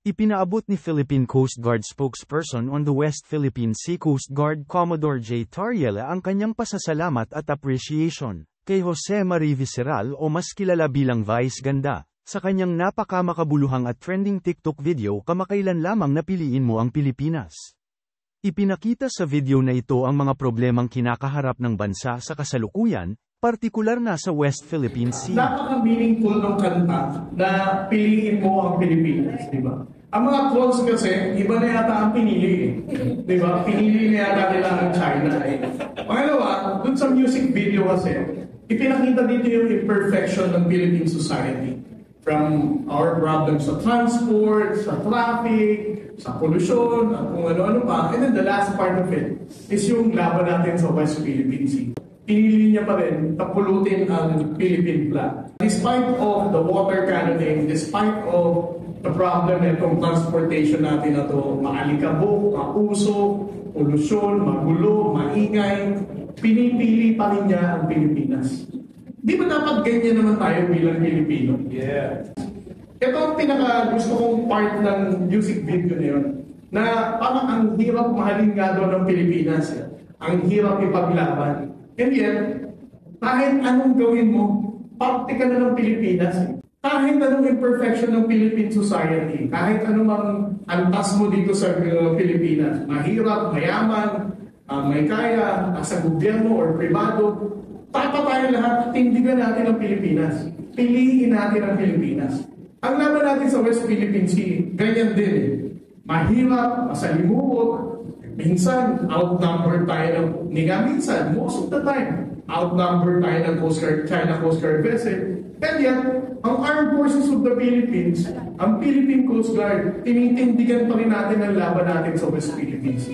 Ipinaabot ni Philippine Coast Guard spokesperson on the West Philippine Sea Coast Guard Commodore J. Tariela ang kanyang pasasalamat at appreciation kay Jose Marie Visceral o mas kilala bilang Vice Ganda, sa kanyang napakamakabuluhang at trending TikTok video kamakailan lamang na Piliin Mo ang Pilipinas. Ipinakita sa video na ito ang mga problemang kinakaharap ng bansa sa kasalukuyan, partikular na sa West Philippine Sea. Napaka-meaningful ng kanta na Piliin Mo ang Pilipinas, di ba? Ang mga trolls kasi, iba na yata ang pinili eh. Di ba? Pinili na yata nila ang China eh. Pangalawa, dun sa music video kasi, ipinakita dito yung imperfection ng Philippine society. From our problems sa transport, sa traffic, sa pollution, at kung ano-ano pa. And then the last part of it is yung laban natin sa West Philippine Sea. Pinili niya pa rin tapulutin ang Philippine flag. Despite of the water cannoning, despite of the problem nitong transportation natin na to, maalikabok, mauso, polusyon, magulo, maingay, pinipili pa rin niya ang Pilipinas. Di ba dapat ganyan naman tayo bilang Pilipino? Yeah. Ito ang pinaka gusto kong part ng music video na yun, na parang ang hirap mahalin nga doon ng Pilipinas. Ang hirap ipaglaban. And yet, kahit anong gawin mo, parte ka na ng Pilipinas. Kahit anong imperfection ng Philippine society, kahit anong antas mo dito sa Pilipinas, mahirap, mayaman, may kaya, sa gobyerno or privado, dapat tayo lahat, tindigan natin ang Pilipinas. Piliin natin ang Pilipinas. Ang laban natin sa West Philippine Sea, ganyan din eh. Mahirap, masalimuot, minsan, outnumbered tayo ng minsan, most of the time, outnumbered tayo ng Coast Guard, China Coast Guard vessel. And yet, ang Armed Forces of the Philippines, ang Philippine Coast Guard, tinitindigan pa rin natin ang laban natin sa West Philippines.